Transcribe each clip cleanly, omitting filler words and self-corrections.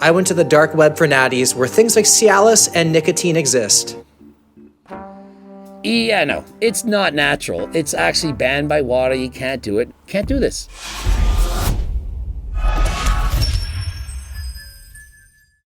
I went to the dark web for natties where things like Cialis and nicotine exist. Yeah, no, it's not natural. It's actually banned by WADA. You can't do it. Can't do this.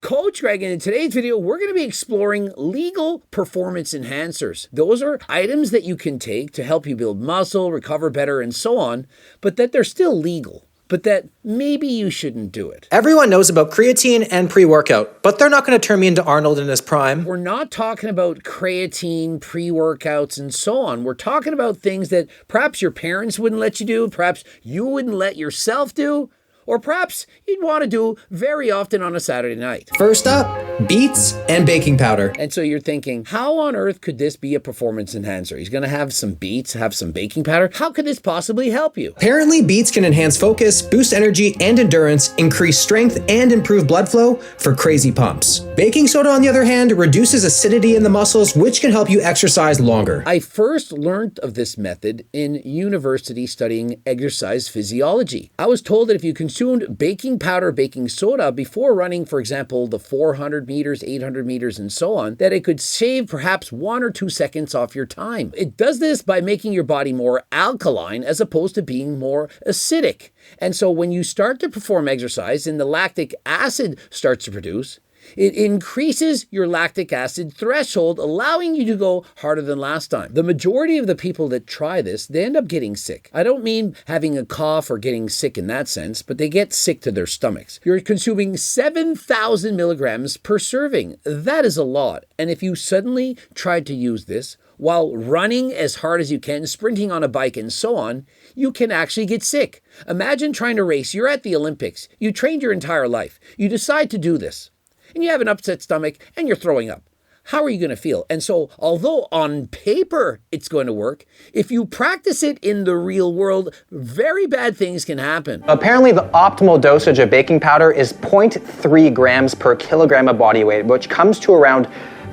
Coach Greg, and in today's video, we're going to be exploring legal performance enhancers. Those are items that you can take to help you build muscle, recover better, and so on, but that they're still legal. But that maybe you shouldn't do it. Everyone knows about creatine and pre-workout, but they're not going to turn me into Arnold in his prime. We're not talking about creatine, pre-workouts, and so on. We're talking about things that perhaps your parents wouldn't let you do, perhaps you wouldn't let yourself do, or perhaps you'd want to do very often on a Saturday night. First up, beets and baking powder. And so you're thinking, how on earth could this be a performance enhancer? He's going to have some beets, have some baking powder. How could this possibly help you? Apparently, beets can enhance focus, boost energy and endurance, increase strength, and improve blood flow for crazy pumps. Baking soda, on the other hand, reduces acidity in the muscles, which can help you exercise longer. I first learned of this method in university studying exercise physiology. I was told that if you consumed baking powder, baking soda before running, for example, the 400 meters, 800 meters, and so on, that it could save perhaps 1 or 2 seconds off your time. It does this by making your body more alkaline as opposed to being more acidic. And so when you start to perform exercise and the lactic acid starts to produce, it increases your lactic acid threshold, allowing you to go harder than last time. The majority of the people that try this, they end up getting sick. I don't mean having a cough or getting sick in that sense, but they get sick to their stomachs. You're consuming 7,000 milligrams per serving. That is a lot. And if you suddenly tried to use this while running as hard as you can, sprinting on a bike and so on, you can actually get sick. Imagine trying to race. You're at the Olympics. You trained your entire life. You decide to do this, and you have an upset stomach and you're throwing up. How are you going to feel? And so, although on paper it's going to work, if you practice it in the real world, very bad things can happen. Apparently, the optimal dosage of baking powder is 0.3 grams per kilogram of body weight, which comes to around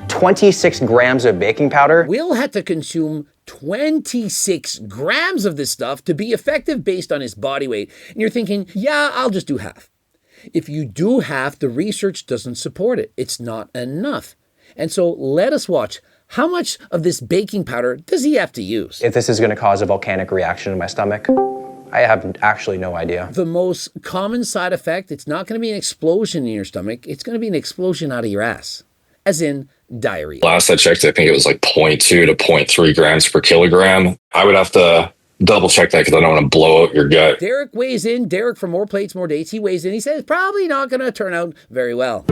26 grams of baking powder. Will had to consume 26 grams of this stuff to be effective based on his body weight. And you're thinking, yeah, I'll just do half. If you do half, the research doesn't support it. It's not enough. And so let us watch. How much of this baking powder does he have to use? If this is going to cause a volcanic reaction in my stomach, I have actually no idea. The most common side effect, it's not going to be an explosion in your stomach. It's going to be an explosion out of your ass, as in diarrhea. Last I checked, I think it was like 0.2 to 0.3 grams per kilogram. I would have to double check that because I don't want to blow out your gut. Derek weighs in. Derek from More Plates, More Dates. He weighs in. He says probably not going to turn out very well.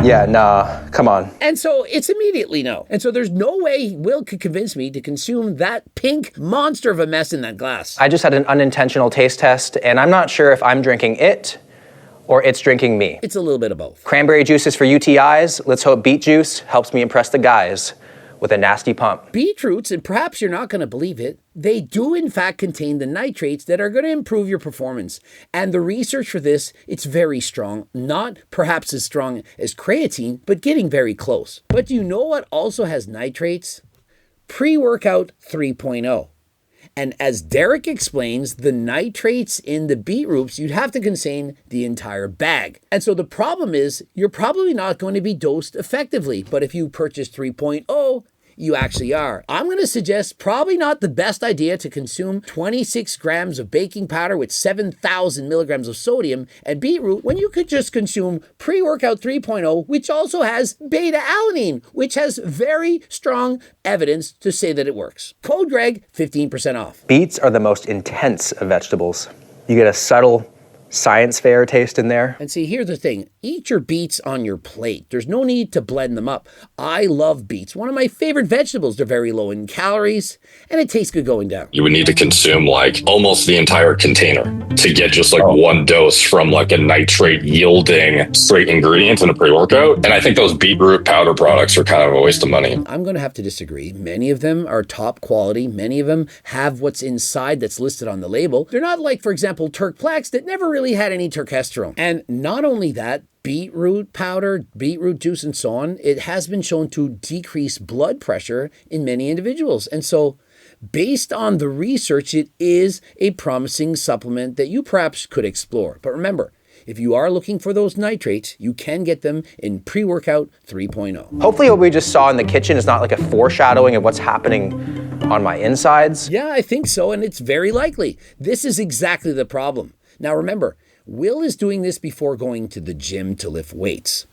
Yeah, nah, come on. And so it's immediately no. And so there's no way Will could convince me to consume that pink monster of a mess in that glass. I just had an unintentional taste test, and I'm not sure if I'm drinking it or it's drinking me. It's a little bit of both. Cranberry juice is for UTIs. Let's hope beet juice helps me impress the guys with a nasty pump. Beetroots, and perhaps you're not going to believe it, they do in fact contain the nitrates that are going to improve your performance. And the research for this, it's very strong. Not perhaps as strong as creatine, but getting very close. But do you know what also has nitrates? Pre-workout 3.0. And as Derek explains, the nitrates in the beetroots, you'd have to consume the entire bag. And so the problem is, you're probably not going to be dosed effectively. But if you purchase 3.0, you actually are. I'm going to suggest probably not the best idea to consume 26 grams of baking powder with 7,000 milligrams of sodium and beetroot when you could just consume pre-workout 3.0, which also has beta-alanine, which has very strong evidence to say that it works. Code Greg, 15% off. Beets are the most intense of vegetables. You get a subtle science fair taste in there. And see, here's the thing. Eat your beets on your plate. There's no need to blend them up. I love beets. One of my favorite vegetables. They're very low in calories, and it tastes good going down. You would need to consume like almost the entire container to get just like one dose from like a nitrate yielding straight ingredient in a pre-workout. And I think those beetroot powder products are kind of a waste of money. I'm going to have to disagree. Many of them are top quality. Many of them have what's inside that's listed on the label. They're not like, for example, Turkplex that never really had any turkesterone. And not only that, beetroot powder, beetroot juice, and so on, it has been shown to decrease blood pressure in many individuals. And so based on the research, it is a promising supplement that you perhaps could explore. But remember, if you are looking for those nitrates, you can get them in Pre-Workout 3.0. Hopefully what we just saw in the kitchen is not like a foreshadowing of what's happening on my insides. Yeah, I think so, and it's very likely. This is exactly the problem. Now remember, Will is doing this before going to the gym to lift weights.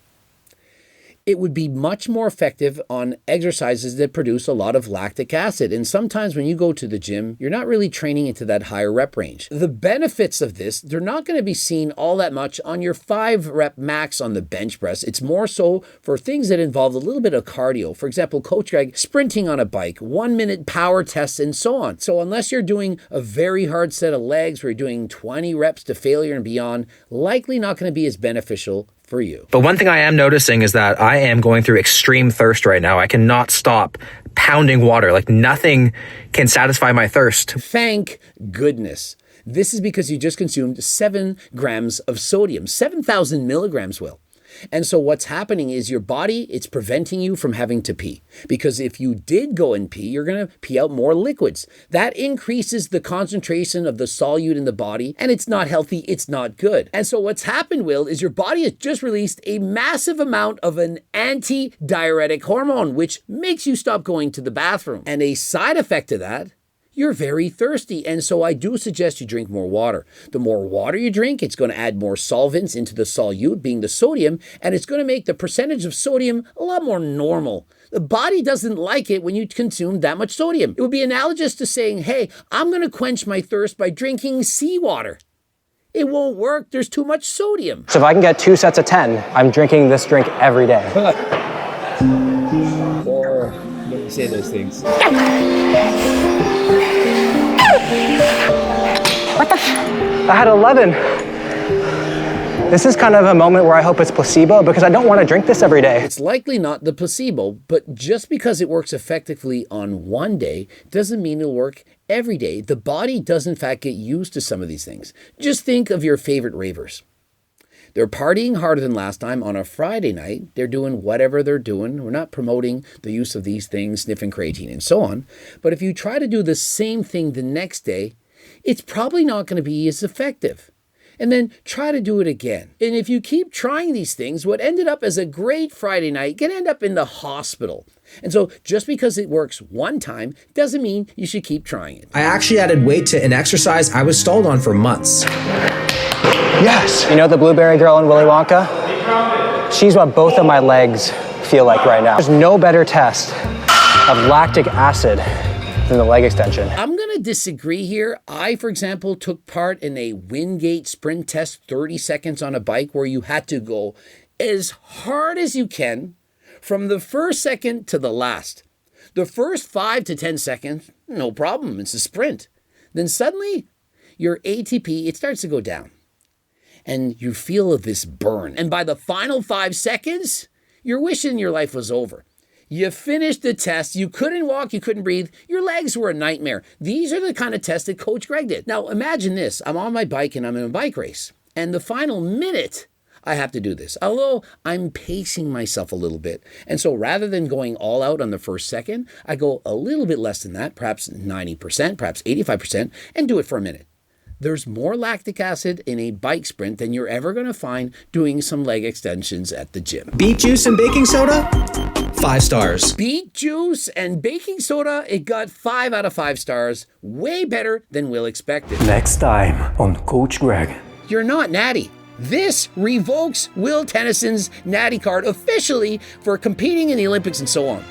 It would be much more effective on exercises that produce a lot of lactic acid. And sometimes when you go to the gym, you're not really training into that higher rep range. The benefits of this, they're not going to be seen all that much on your 5 rep max on the bench press. It's more so for things that involve a little bit of cardio. For example, Coach Greg, sprinting on a bike, 1-minute power tests, and so on. So unless you're doing a very hard set of legs where you're doing 20 reps to failure and beyond, likely not going to be as beneficial for you. But one thing I am noticing is that I am going through extreme thirst right now. I cannot stop pounding water. Like nothing can satisfy my thirst. Thank goodness. This is because you just consumed 7 grams of sodium, 7,000 milligrams, Will. And so what's happening is your body, it's preventing you from having to pee. Because if you did go and pee, you're going to pee out more liquids. That increases the concentration of the solute in the body, and it's not healthy, it's not good. And so what's happened, Will, is your body has just released a massive amount of an anti-diuretic hormone, which makes you stop going to the bathroom. And a side effect of that, you're very thirsty. And so I do suggest you drink more water. The more water you drink, it's going to add more solvents into the solute, being the sodium, and it's going to make the percentage of sodium a lot more normal. The body doesn't like it when you consume that much sodium. It would be analogous to saying, hey, I'm going to quench my thirst by drinking seawater. It won't work. There's too much sodium. So if I can get 2 sets of 10, I'm drinking this drink every day. Or don't say those things. I had 11. This is kind of a moment where I hope it's placebo because I don't want to drink this every day. It's likely not the placebo, but just because it works effectively on one day doesn't mean it'll work every day. The body does in fact get used to some of these things. Just think of your favorite ravers. They're partying harder than last time on a Friday night. They're doing whatever they're doing. We're not promoting the use of these things, sniffing creatine and so on. But if you try to do the same thing the next day, it's probably not going to be as effective. And then try to do it again. And if you keep trying these things, what ended up as a great Friday night can end up in the hospital. And so just because it works one time doesn't mean you should keep trying it. I actually added weight to an exercise I was stalled on for months. Yes. You know the blueberry girl in Willy Wonka? She's what both of my legs feel like right now. There's no better test of lactic acid than the leg extension. I'm going to disagree here. I, for example, took part in a Wingate sprint test, 30 seconds on a bike, where you had to go as hard as you can from the first second to the last. The first 5 to 10 seconds, no problem. It's a sprint. Then suddenly your ATP, it starts to go down. And you feel this burn. And by the final 5 seconds, you're wishing your life was over. You finished the test. You couldn't walk. You couldn't breathe. Your legs were a nightmare. These are the kind of tests that Coach Greg did. Now, imagine this. I'm on my bike and I'm in a bike race. And the final minute, I have to do this. Although I'm pacing myself a little bit. And so rather than going all out on the first second, I go a little bit less than that, perhaps 90%, perhaps 85%, and do it for a minute. There's more lactic acid in a bike sprint than you're ever going to find doing some leg extensions at the gym. Beet juice and baking soda? 5 stars. Beet juice and baking soda, it got 5 out of 5 stars. Way better than Will expected. Next time on Coach Greg. You're not natty. This revokes Will Tennyson's natty card officially for competing in the Olympics and so on.